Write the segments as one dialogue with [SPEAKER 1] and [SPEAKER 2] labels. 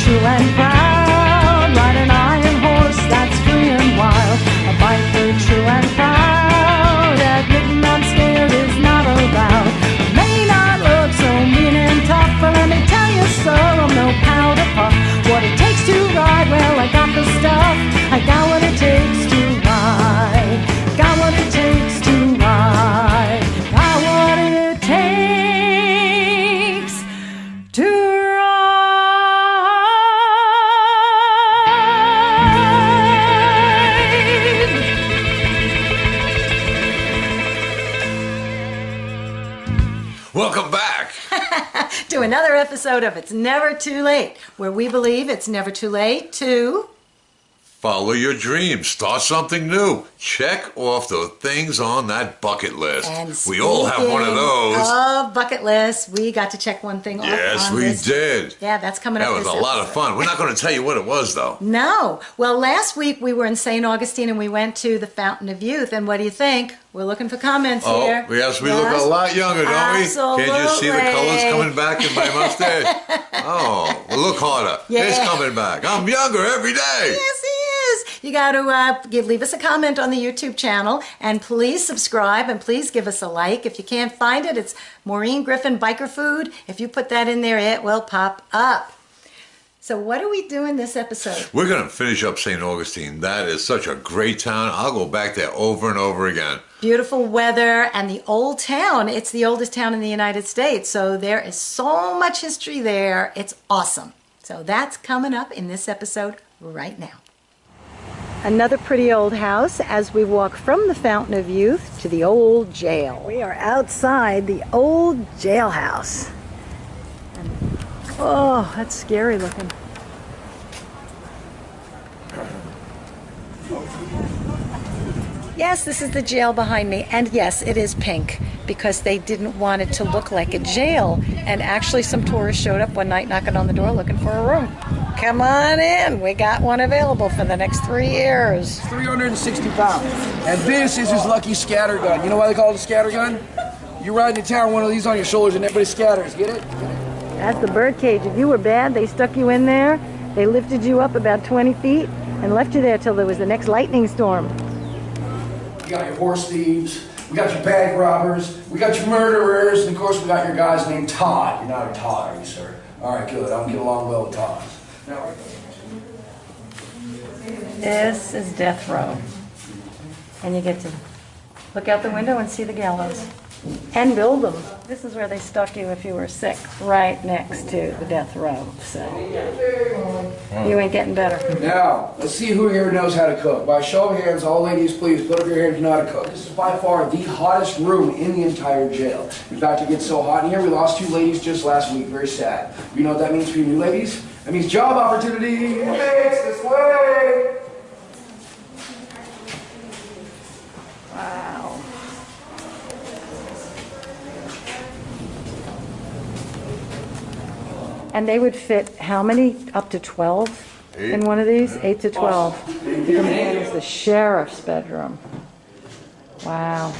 [SPEAKER 1] true and proud. Ride an iron horse that's free and wild. A biker true and proud. Admitting I'm scared is not allowed. May not look so mean and tough, but let me tell you, sir, I'm no powder puff. What it takes to ride, well, I got the stuff. I got what it takes to ride. Got what it takes to ride. Got what it takes to ride.
[SPEAKER 2] Welcome back.
[SPEAKER 1] To another episode of It's Never Too Late, where we believe it's never too late to
[SPEAKER 2] Follow your dreams. Start something new. Check off the things on that bucket list.
[SPEAKER 1] And
[SPEAKER 2] we all have one of those.
[SPEAKER 1] Of bucket list, we got to check one thing off.
[SPEAKER 2] Yes, we did.
[SPEAKER 1] Yeah, that's coming up.
[SPEAKER 2] That was a lot of fun. We're not going to tell you what it was, though.
[SPEAKER 1] No. Well, last week we were in St. Augustine and we went to the Fountain of Youth. And what do you think? We're looking for comments here.
[SPEAKER 2] Yes, we look a lot younger, don't
[SPEAKER 1] Absolutely.
[SPEAKER 2] we? Can't you see the colors coming back in my mustache? Oh, well, look harder.
[SPEAKER 1] Yeah.
[SPEAKER 2] It's coming back. I'm younger every day.
[SPEAKER 1] Yes, he is. You got to leave us a comment on the YouTube channel, and please subscribe, and please give us a like. If you can't find it, it's Maureen Griffin Biker Food. If you put that in there, it will pop up. So what are we doing this episode?
[SPEAKER 2] We're going to finish up St. Augustine. That is such a great town. I'll go back there over and over again.
[SPEAKER 1] Beautiful weather and the old town. It's the oldest town in the United States, so there is so much history there. It's awesome. So that's coming up in this episode right now. Another pretty old house as we walk from the Fountain of Youth to the old jail. We are outside the old jailhouse. And, oh, that's scary looking. Yes, this is the jail behind me, and yes, it is pink because they didn't want it to look like a jail. And actually some tourists showed up one night knocking on the door looking for a room. Come on in, we got one available for the next 3 years.
[SPEAKER 3] 360 pounds. And this is his lucky scatter gun. You know why they call it a scatter gun? You ride into town, one of these on your shoulders, and everybody scatters. Get it?
[SPEAKER 1] That's the bird cage. If you were bad, they stuck you in there, they lifted you up about 20 feet and left you there till there was the next lightning storm.
[SPEAKER 3] We got your horse thieves, we got your bank robbers, we got your murderers, and of course we got your guys named Todd. You're not a Todd, are you, sir? All right, good. I don't get along well with Todd. Now,
[SPEAKER 1] This is death row. And you get to look out the window and see the gallows. And build them. This is where they stuck you if you were sick, right next to the death row. So you ain't getting better.
[SPEAKER 3] now, let's see who here knows how to cook. By show of hands, all ladies, please put up your hand if you know how to cook. This is by far the hottest room in the entire jail. In fact, it gets so hot in here, we lost 2 ladies just last week. Very sad. You know what that means for you new ladies? That means job opportunity. Thanks, this way.
[SPEAKER 1] Wow. And they would fit how many? Up to 12 in one of these? 8 to 12. That is the sheriff's bedroom. Wow.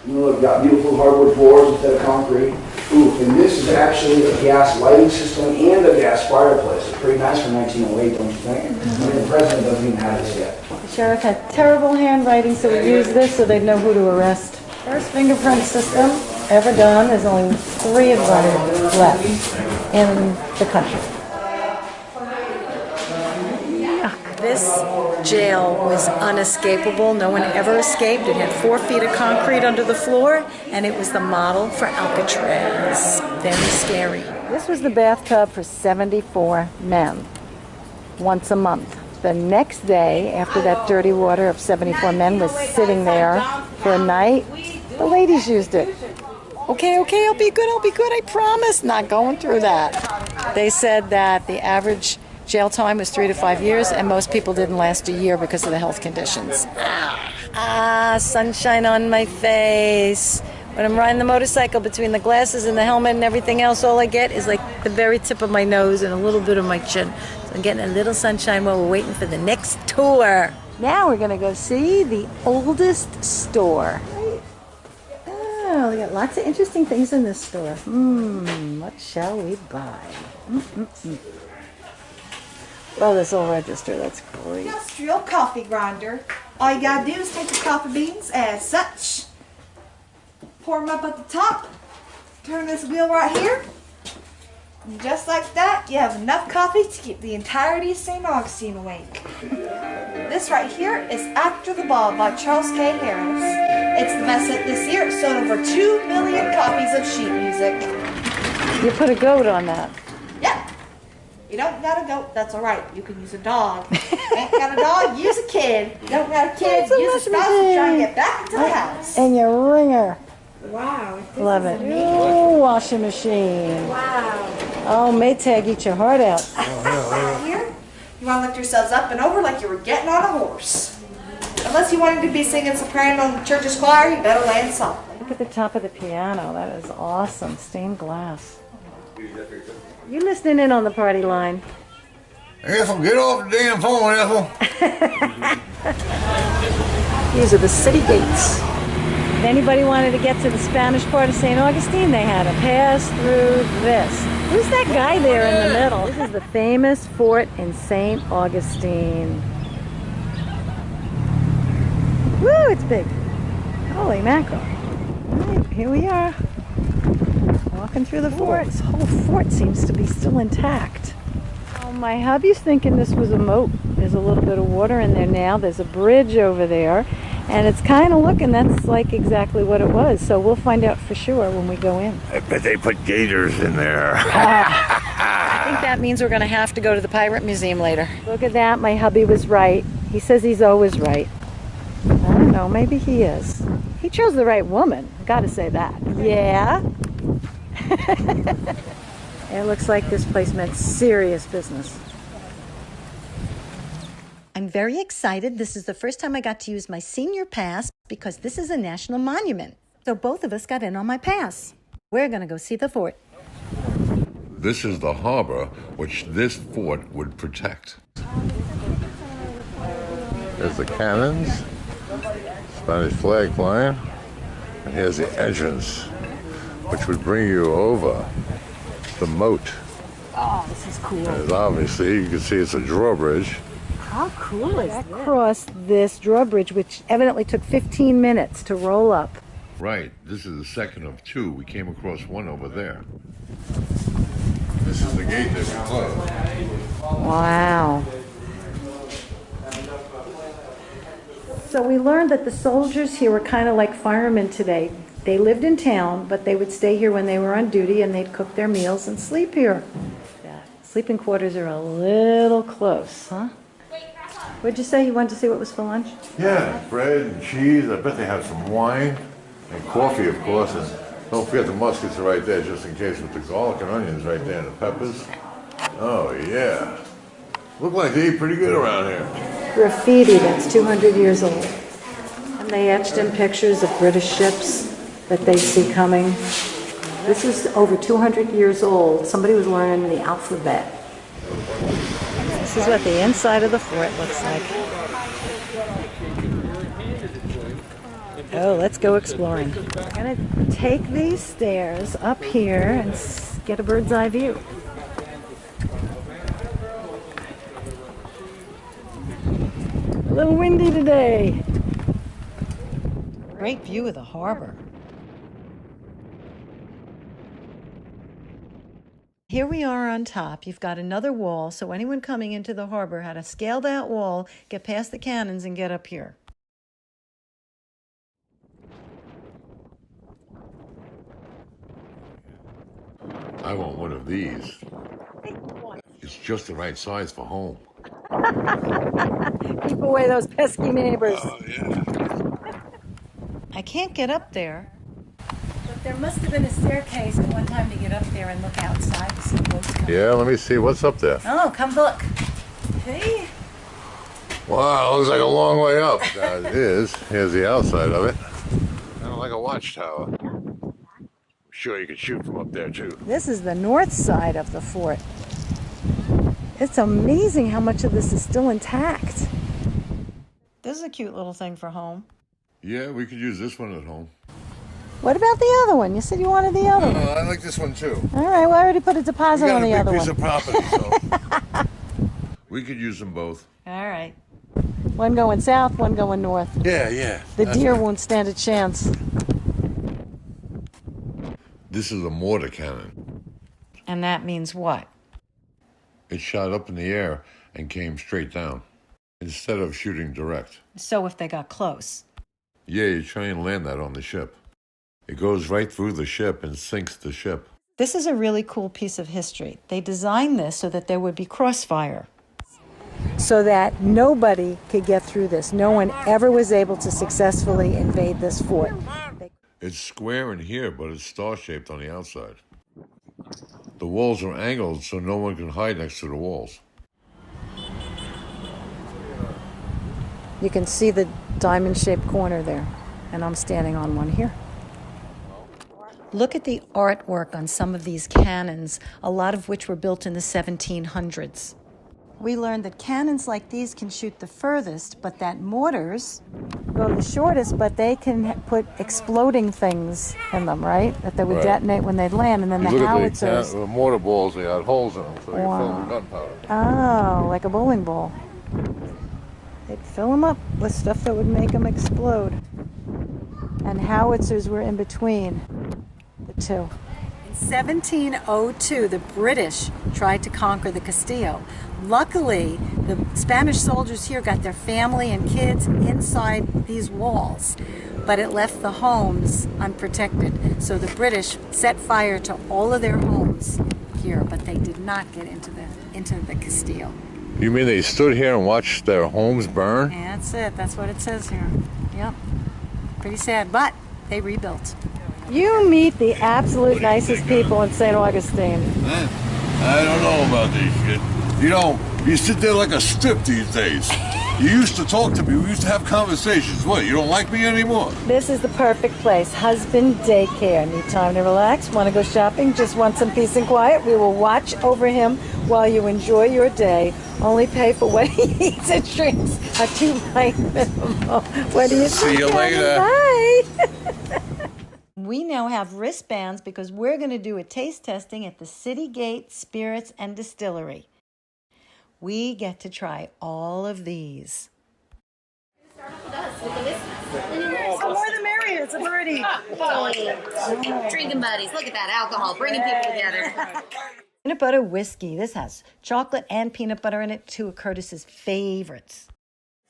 [SPEAKER 3] Look, got beautiful hardwood floors instead of concrete. Ooh, and this is actually a gas lighting system and a gas fireplace. It's pretty nice for 1908, don't you think? I mean, the president doesn't even have this yet.
[SPEAKER 1] The sheriff had terrible handwriting, so we used this so they'd know who to arrest. First fingerprint system ever done. There's only 3 of them left in the country. This jail was unescapable. No one ever escaped. It had 4 feet of concrete under the floor, and it was the model for Alcatraz. Very scary. This was the bathtub for 74 men, once a month. The next day, after that dirty water of 74 men was sitting there for a night, the ladies used it. Okay, I'll be good, I promise. Not going through that. They said that the average jail time was 3 to 5 years, and most people didn't last a year because of the health conditions. Sunshine on my face. When I'm riding the motorcycle, between the glasses and the helmet and everything else, all I get is like the very tip of my nose and a little bit of my chin. So I'm getting a little sunshine while we're waiting for the next tour. Now we're gonna go see the oldest store. Oh, they got lots of interesting things in this store. What shall we buy? Oh, this will register. That's great.
[SPEAKER 4] Industrial coffee grinder. All you gotta do is take the coffee beans as such, pour them up at the top, turn this wheel right here, and just like that, you have enough coffee to keep the entirety of St. Augustine awake. This right here is After the Ball by Charles K. Harris. It's the best hit this year. It sold over 2 million copies of sheet music.
[SPEAKER 1] You put a goat on that.
[SPEAKER 4] Yep. You don't got a goat, that's alright. You can use a dog. Ain't got a dog, use a kid. You don't got a kid, use a spouse to try and get back into the house.
[SPEAKER 1] And your ringer.
[SPEAKER 4] Wow.
[SPEAKER 1] Love it. Ooh, washing machine.
[SPEAKER 4] Wow.
[SPEAKER 1] Oh, Maytag, eat your heart out.
[SPEAKER 4] Right here, you want to lift yourselves up and over like you were getting on a horse. Unless you wanted to be singing soprano in the church's choir, you better land softly.
[SPEAKER 1] Look at the top of the piano. That is awesome. Stained glass. You listening in on the party line?
[SPEAKER 2] Ethel, get off the damn phone, Ethel.
[SPEAKER 1] These are the city gates. If anybody wanted to get to the Spanish part of St. Augustine, they had to pass through this. Who's that guy there in the middle? This is the famous fort in St. Augustine. Woo, it's big. Holy mackerel. All right, here we are. Walking through the fort. This whole fort seems to be still intact. Oh, my hubby's thinking this was a moat. There's a little bit of water in there now. There's a bridge over there. And it's kind of looking, that's like exactly what it was. So we'll find out for sure when we go in.
[SPEAKER 2] I bet they put gators in there.
[SPEAKER 1] I think that means we're going to have to go to the Pirate Museum later. Look at that. My hubby was right. He says he's always right. I don't know. Maybe he is. He chose the right woman. Got to say that. Yeah. It looks like this place meant serious business. I'm very excited. This is the first time I got to use my senior pass because this is a national monument. So both of us got in on my pass. We're going to go see the fort.
[SPEAKER 2] This is the harbor which this fort would protect. There's the cannons, Spanish flag flying, and here's the entrance, which would bring you over the moat.
[SPEAKER 1] Oh, this is cool.
[SPEAKER 2] And obviously, you can see it's a drawbridge.
[SPEAKER 1] How cool is that? Across this drawbridge, which evidently took 15 minutes to roll up.
[SPEAKER 2] Right, this is the second of two. We came across one over there. This is the gate that we closed.
[SPEAKER 1] Wow. So we learned that the soldiers here were kind of like firemen today. They lived in town, but they would stay here when they were on duty and they'd cook their meals and sleep here. Yeah. Sleeping quarters are a little close, huh? What'd you say? You wanted to see what was for lunch?
[SPEAKER 2] Yeah, bread and cheese. I bet they have some wine and coffee, of course. And don't forget the muskets are right there, just in case, with the garlic and onions right there, and the peppers. Oh, yeah. Look like they eat pretty good around here.
[SPEAKER 1] Graffiti that's 200 years old. And they etched in pictures of British ships that they see coming. This is over 200 years old. Somebody was learning the alphabet. This is what the inside of the fort looks like. Oh, let's go exploring. We're going to take these stairs up here and get a bird's eye view. A little windy today. Great view of the harbor. Here we are on top. You've got another wall, so anyone coming into the harbor had to scale that wall, get past the cannons, and get up here.
[SPEAKER 2] I want one of these. It's just the right size for home.
[SPEAKER 1] Keep away those pesky neighbors.
[SPEAKER 2] Oh, yeah.
[SPEAKER 1] I can't get up there. But there must have been a staircase at one time to get up there and look outside to see boats coming.
[SPEAKER 2] Yeah, let me see. What's up there?
[SPEAKER 1] Oh, come look. See?
[SPEAKER 2] Wow, looks like a long way up. It is. Here's the outside of it. Kind of like a watchtower. I'm sure you could shoot from up there, too.
[SPEAKER 1] This is the north side of the fort. It's amazing how much of this is still intact. This is a cute little thing for home.
[SPEAKER 2] Yeah, we could use this one at home.
[SPEAKER 1] What about the other one? You said you wanted the other one.
[SPEAKER 2] I like this one, too.
[SPEAKER 1] All right, well, I already put a deposit on the other one.
[SPEAKER 2] We got a big piece of property, so... We could use them both.
[SPEAKER 1] All right. One going south, one going north.
[SPEAKER 2] Yeah.
[SPEAKER 1] The deer won't stand a chance.
[SPEAKER 2] This is a mortar cannon.
[SPEAKER 1] And that means what?
[SPEAKER 2] It shot up in the air and came straight down, instead of shooting direct.
[SPEAKER 1] So if they got close.
[SPEAKER 2] Yeah, you try and land that on the ship. It goes right through the ship and sinks the ship.
[SPEAKER 1] This is a really cool piece of history. They designed this so that there would be crossfire. So that nobody could get through this. No one ever was able to successfully invade this fort.
[SPEAKER 2] It's square in here, but it's star-shaped on the outside. The walls are angled so no one can hide next to the walls.
[SPEAKER 1] You can see the diamond-shaped corner there, and I'm standing on one here. Look at the artwork on some of these cannons, a lot of which were built in the 1700s. We learned that cannons like these can shoot the furthest, but that mortars go the shortest, but they can put exploding things in them, right? That they would detonate when they'd land, and then the howitzers.
[SPEAKER 2] The mortar balls, they had holes in them, so you fill them with gunpowder.
[SPEAKER 1] Oh, like a bowling ball. They'd fill them up with stuff that would make them explode. And howitzers were in between the two. In 1702, the British tried to conquer the Castillo. Luckily, the Spanish soldiers here got their family and kids inside these walls, but it left the homes unprotected. So the British set fire to all of their homes here, but they did not get into the Castillo.
[SPEAKER 2] You mean they stood here and watched their homes burn?
[SPEAKER 1] Yeah, that's it. That's what it says here. Yep. Pretty sad, but they rebuilt. You meet the absolute nicest people in St. Augustine.
[SPEAKER 2] I don't know about this shit. You know, you sit there like a strip these days. You used to talk to me. We used to have conversations. What, you don't like me anymore?
[SPEAKER 1] This is the perfect place. Husband daycare. Need time to relax? Want to go shopping? Just want some peace and quiet? We will watch over him while you enjoy your day. Only pay for what he eats and drinks. A 2-night minimum. What do you think?
[SPEAKER 2] See you later.
[SPEAKER 1] Bye. We now have wristbands because we're going to do a taste testing at the City Gate Spirits and Distillery. We get to try all of these.
[SPEAKER 5] The more the merrier. It's a party.
[SPEAKER 6] Drinking buddies. Look at that alcohol, bringing people together.
[SPEAKER 1] Peanut butter whiskey. This has chocolate and peanut butter in it, two of Curtis's favorites.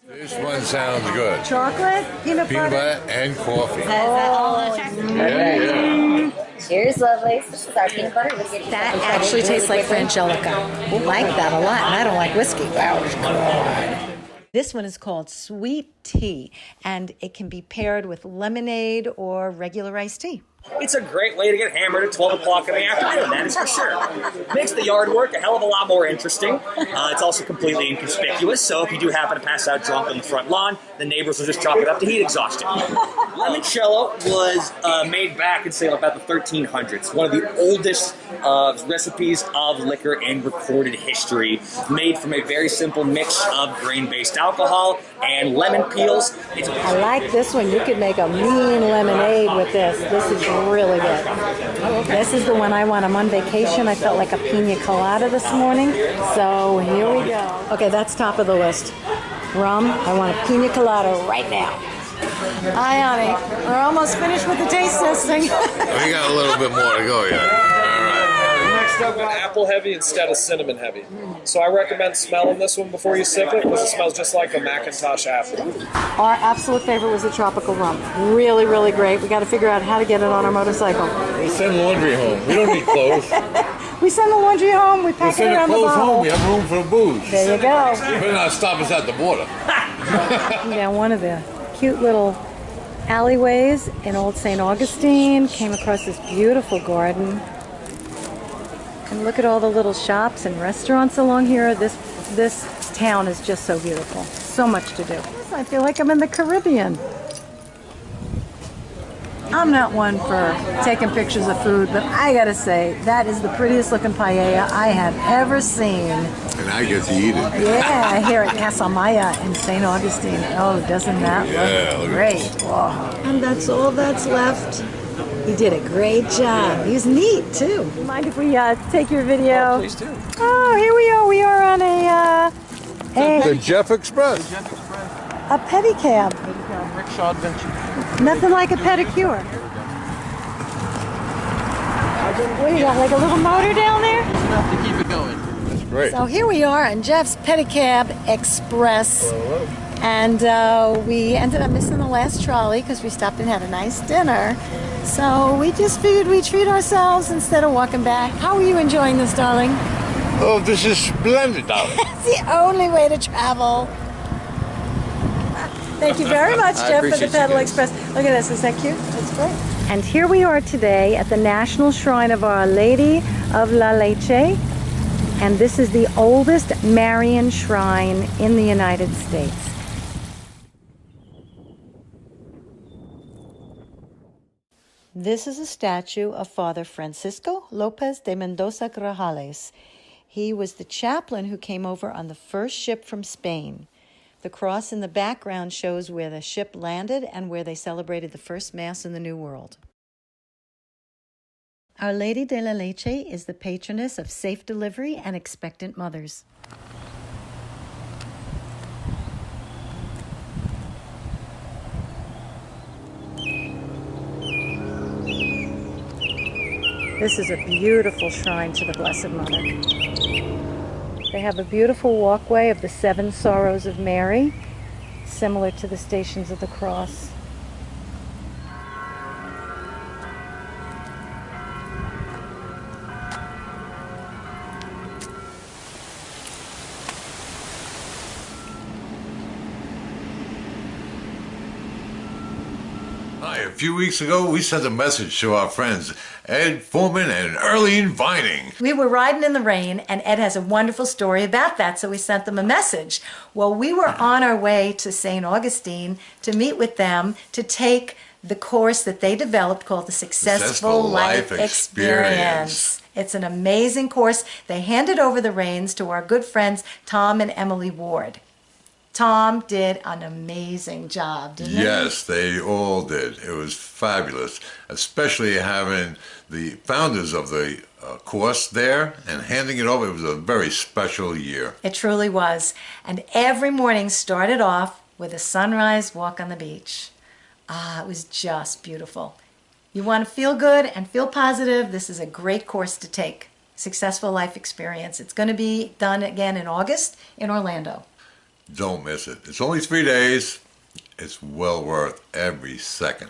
[SPEAKER 2] This one sounds good.
[SPEAKER 1] Chocolate, peanut butter,
[SPEAKER 2] and coffee.
[SPEAKER 6] Is that all?
[SPEAKER 2] Yeah.
[SPEAKER 6] Cheers, lovelies. This is our peanut butter whiskey.
[SPEAKER 1] That actually tastes like Frangelica. I like that a lot, and I don't like whiskey. That was good. This one is called Sweet Tea, and it can be paired with lemonade or regular iced tea.
[SPEAKER 7] It's a great way to get hammered at 12 o'clock in the afternoon, that is for sure. Makes the yard work a hell of a lot more interesting. It's also completely inconspicuous, so if you do happen to pass out drunk on the front lawn, the neighbors will just chalk it up to heat exhaustion. Limoncello was made back in, say, about the 1300s. One of the oldest recipes of liquor in recorded history, made from a very simple mix of grain-based alcohol and lemon peels.
[SPEAKER 1] I like this one. You could make a mean lemonade with this. This is really good. This is the one I want. I'm on vacation. I felt like a pina colada this morning. So here we go. Okay, that's top of the list. Rum. I want a pina colada right now. Hi, honey. We're almost finished with the taste testing.
[SPEAKER 2] We got a little bit more to go yet. All right.
[SPEAKER 8] Next up, apple heavy instead of cinnamon heavy. So I recommend smelling this one before you sip it because it smells just like a Macintosh apple.
[SPEAKER 1] Our absolute favorite was the tropical rum. Really, really great. We got to figure out how to get it on our motorcycle.
[SPEAKER 2] We send laundry home. We don't need clothes.
[SPEAKER 1] We send the laundry home. We
[SPEAKER 2] We
[SPEAKER 1] pack it
[SPEAKER 2] send the
[SPEAKER 1] around the
[SPEAKER 2] clothes
[SPEAKER 1] bottle.
[SPEAKER 2] home. We have room for the booze.
[SPEAKER 1] There you go.
[SPEAKER 2] You better not stop us at the border.
[SPEAKER 1] Yeah, one of the cute little alleyways in Old St. Augustine. Came across this beautiful garden. And look at all the little shops and restaurants along here. This town is just so beautiful. So much to do. I feel like I'm in the Caribbean. I'm not one for taking pictures of food, but I gotta say, that is the prettiest looking paella I have ever seen.
[SPEAKER 2] And I get to eat it.
[SPEAKER 1] Yeah, here at Casa Maya in St. Augustine. Oh, doesn't that
[SPEAKER 2] Yeah,
[SPEAKER 1] look
[SPEAKER 2] look
[SPEAKER 1] great? Whoa. And that's all that's left. He did a great job. He was neat too. Mind if we take your video?
[SPEAKER 8] Oh, please do.
[SPEAKER 1] Oh, here we are. We are on
[SPEAKER 2] The Jeff Express.
[SPEAKER 1] a pedicab.
[SPEAKER 8] Rickshaw adventure.
[SPEAKER 1] Nothing like a pedicure. What do you got? Like a little motor down there?
[SPEAKER 8] Enough to keep it going.
[SPEAKER 2] That's great.
[SPEAKER 1] So here we are on Jeff's Pedicab Express. And we ended up missing the last trolley because we stopped and had a nice dinner. So we just figured we'd treat ourselves instead of walking back. How are you enjoying this, darling?
[SPEAKER 2] Oh, this is splendid, darling.
[SPEAKER 1] It's the only way to travel. Thank you very much, Jeff, for the Pedal Express. Look at this. Is that cute? That's great. And here we are today at the National Shrine of Our Lady of La Leche. And this is the oldest Marian shrine in the United States. This is a statue of Father Francisco Lopez de Mendoza Grajales. He was the chaplain who came over on the first ship from Spain. The cross in the background shows where the ship landed and where they celebrated the first Mass in the New World. Our Lady de la Leche is the patroness of safe delivery and expectant mothers. This is a beautiful shrine to the Blessed Mother. They have a beautiful walkway of the Seven Sorrows of Mary, similar to the Stations of the Cross.
[SPEAKER 2] Hi, a few weeks ago, we sent a message to our friends, Ed Foreman and Earlene Vining.
[SPEAKER 1] We were riding in the rain, and Ed has a wonderful story about that, so we sent them a message. Well, we were on our way to St Augustine to meet with them to take the course that they developed called the Successful Life Experience. It's an amazing course. They handed over the reins to our good friends Tom and Emily Ward. Tom did an amazing job, didn't he?
[SPEAKER 2] Yes, they all did. It was fabulous, especially having the founders of the course there and handing it over. It was a very special year.
[SPEAKER 1] It truly was. And every morning started off with a sunrise walk on the beach. Ah, it was just beautiful. You want to feel good and feel positive, this is a great course to take. Successful Life Experience. It's going to be done again in August in Orlando.
[SPEAKER 2] Don't miss it. It's only 3 days. It's well worth every second.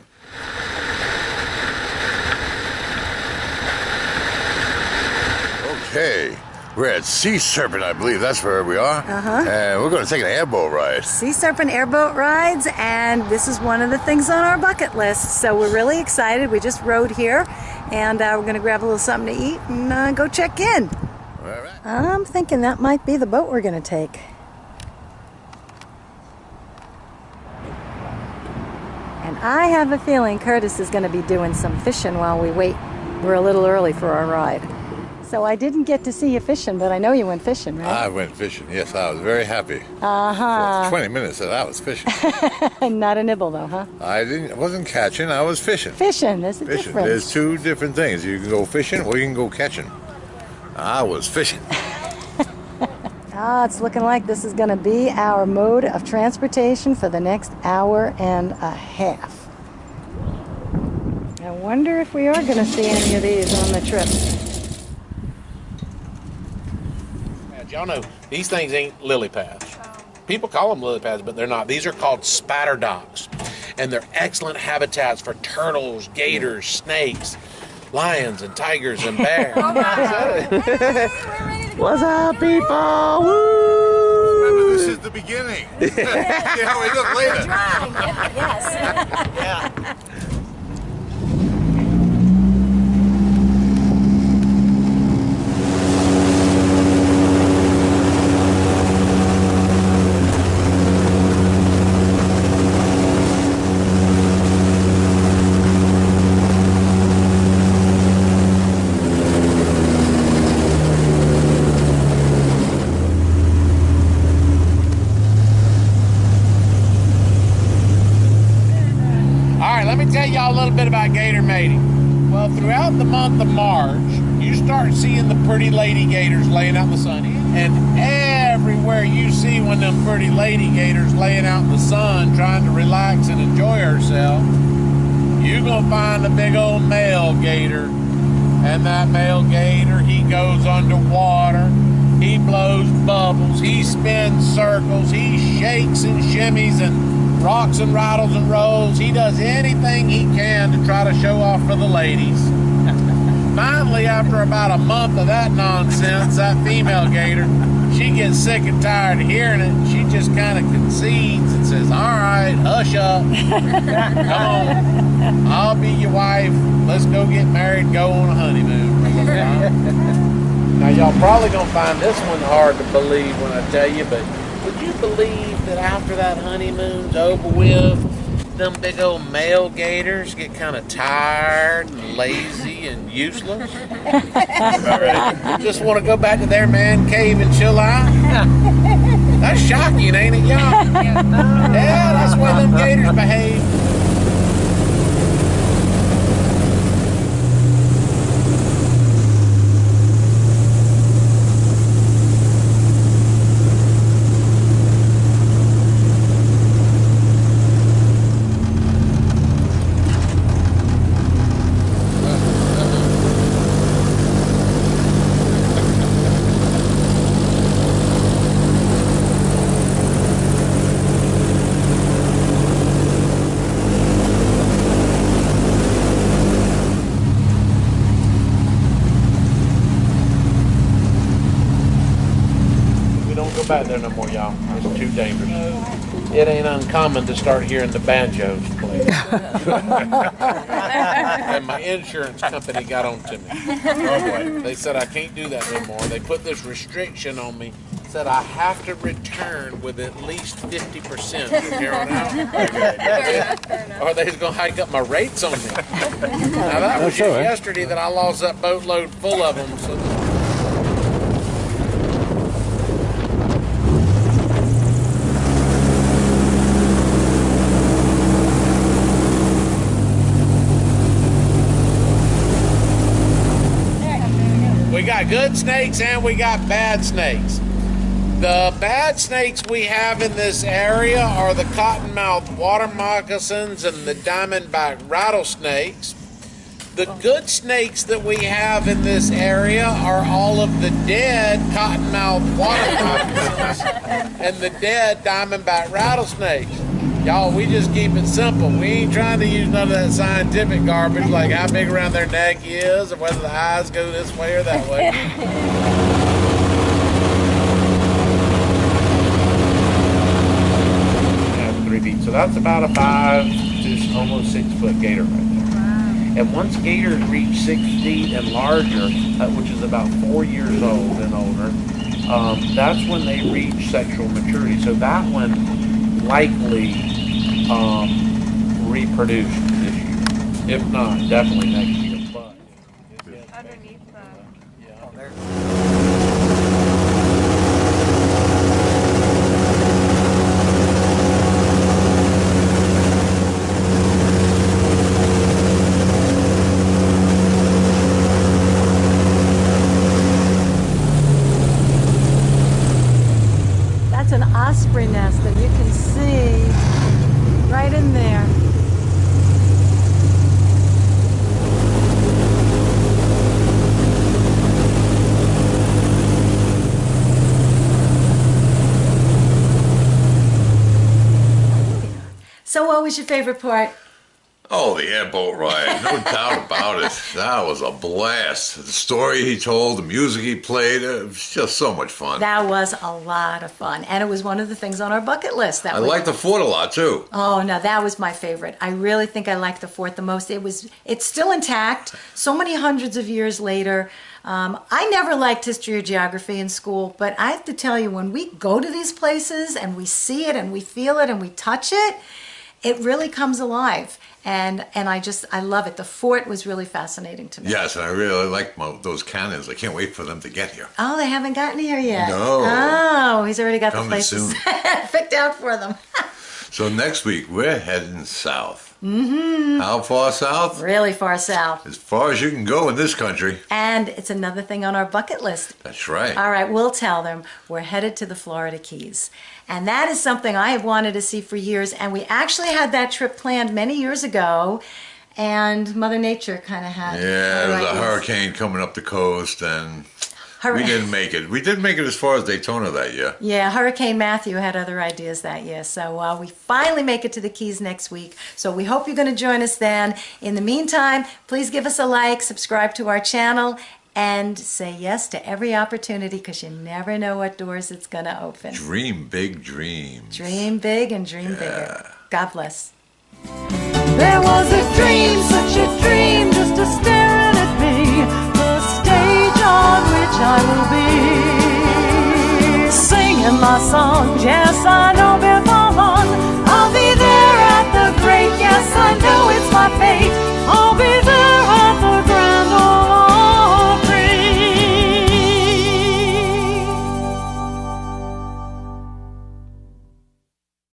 [SPEAKER 2] Okay, we're at Sea Serpent, I believe. That's where we are. And we're going to take an airboat ride.
[SPEAKER 1] Sea Serpent airboat rides, and this is one of the things on our bucket list. So we're really excited. We just rode here, and we're going to grab a little something to eat and go check in.
[SPEAKER 2] All right.
[SPEAKER 1] I'm thinking that might be the boat we're going to take. And I have a feeling Curtis is going to be doing some fishing while we wait. We're a little early for our ride. So I didn't get to see you fishing, but I know you went fishing, right?
[SPEAKER 2] I went fishing. Yes, I was very happy. For 20 minutes that I was fishing.
[SPEAKER 1] Not a nibble though, huh?
[SPEAKER 2] I wasn't catching, I was fishing.
[SPEAKER 1] Fishing, there's a difference.
[SPEAKER 2] There's two different things. You can go fishing or you can go catching. I was fishing.
[SPEAKER 1] It's looking like this is going to be our mode of transportation for the next hour and a half. I wonder if we are going to see any of these on the trip.
[SPEAKER 9] Y'all know these things ain't lily pads. People call them lily pads, but they're not. These are called spatter docks, and they're excellent habitats for turtles, gators, snakes, lions, and tigers, and bears.
[SPEAKER 1] What's up, people? Woo!
[SPEAKER 2] Remember, this is the beginning. See how we look later.
[SPEAKER 1] Yes.
[SPEAKER 9] Yeah. Tell y'all a little bit about gator mating. Well, throughout the month of March, you start seeing the pretty lady gators laying out in the sun. And everywhere you see one of them pretty lady gators laying out in the sun trying to relax and enjoy herself, you're going to find a big old male gator. And that male gator, he goes underwater, he blows bubbles, he spins circles, he shakes and shimmies and rocks and rattles and rolls. He does anything he can to try to show off for the ladies. Finally, after about a month of that nonsense, that female gator, she gets sick and tired of hearing it. She just kind of concedes and says, all right, hush up. Come on. I'll be your wife. Let's go get married and go on a honeymoon. Now, y'all probably going to find this one hard to believe when I tell you, but would you believe that after that honeymoon's over with, them big old male gators get kind of tired and lazy and useless? Just want to go back to their man cave and chill out? That's shocking, ain't it, y'all? Yeah, that's the way them gators behave. Back there no more, y'all. It's too dangerous. It ain't uncommon to start hearing the banjos play. And my insurance company got on to me. Oh boy. They said I can't do that no more. They put this restriction on me. Said I have to return with at least 50% from here on out. Or they's gonna hike up my rates on me. Now that was just yesterday that I lost that boatload full of them. So we got good snakes and we got bad snakes. The bad snakes we have in this area are the cottonmouth water moccasins and the diamondback rattlesnakes. The good snakes that we have in this area are all of the dead cottonmouth water moccasins and the dead diamondback rattlesnakes. Y'all, we just keep it simple. We ain't trying to use none of that scientific garbage like how big around their neck is or whether the eyes go this way or that way. 3 feet. So that's about a 5 to almost 6 foot gator right there. Wow. And once gators reach 6 feet and larger, which is about 4 years old and older, that's when they reach sexual maturity. So that one likely reproduce this year. If not, definitely next year. But
[SPEAKER 4] Underneath the...
[SPEAKER 9] yeah. Oh, there.
[SPEAKER 1] That's an osprey nest that you can see right in there. So what was your favorite part?
[SPEAKER 2] Oh, the airboat ride, no doubt about it. That was a blast. The story he told, the music he played, it was just so much fun.
[SPEAKER 1] That was a lot of fun, and it was one of the things on our bucket list.
[SPEAKER 2] I liked the fort a lot too.
[SPEAKER 1] Oh no, that was my favorite. I really think I liked the fort the most. It's still intact. So many hundreds of years later. I never liked history or geography in school, but I have to tell you, when we go to these places and we see it and we feel it and we touch it, it really comes alive. And I love it. The fort was really fascinating to me.
[SPEAKER 2] Yes, and I really like those cannons. I can't wait for them to get here.
[SPEAKER 1] Oh, they haven't gotten here yet.
[SPEAKER 2] No.
[SPEAKER 1] Oh, he's already got
[SPEAKER 2] Coming
[SPEAKER 1] the places
[SPEAKER 2] soon.
[SPEAKER 1] picked out for them.
[SPEAKER 2] So next week, we're heading south.
[SPEAKER 1] Mm-hmm.
[SPEAKER 2] How far south?
[SPEAKER 1] Really far south.
[SPEAKER 2] As far as you can go in this country.
[SPEAKER 1] And it's another thing on our bucket list.
[SPEAKER 2] That's right.
[SPEAKER 1] All right, we'll tell them we're headed to the Florida Keys. And that is something I have wanted to see for years. And we actually had that trip planned many years ago. And Mother Nature kind of had.
[SPEAKER 2] Yeah, there was a hurricane coming up the coast, and we didn't make it. We did make it as far as Daytona that year.
[SPEAKER 1] Yeah, Hurricane Matthew had other ideas that year. So we finally make it to the Keys next week. So we hope you're going to join us then. In the meantime, please give us a like, subscribe to our channel, and say yes to every opportunity, because you never know what doors it's going to open.
[SPEAKER 2] Dream big dreams.
[SPEAKER 1] Dream big and dream bigger. God bless.
[SPEAKER 5] There was a dream, such a dream, just a staring at me, the stage on which I will be singing my song. Yes, I know before long I'll be there at the great. Yes, I know it's my fate.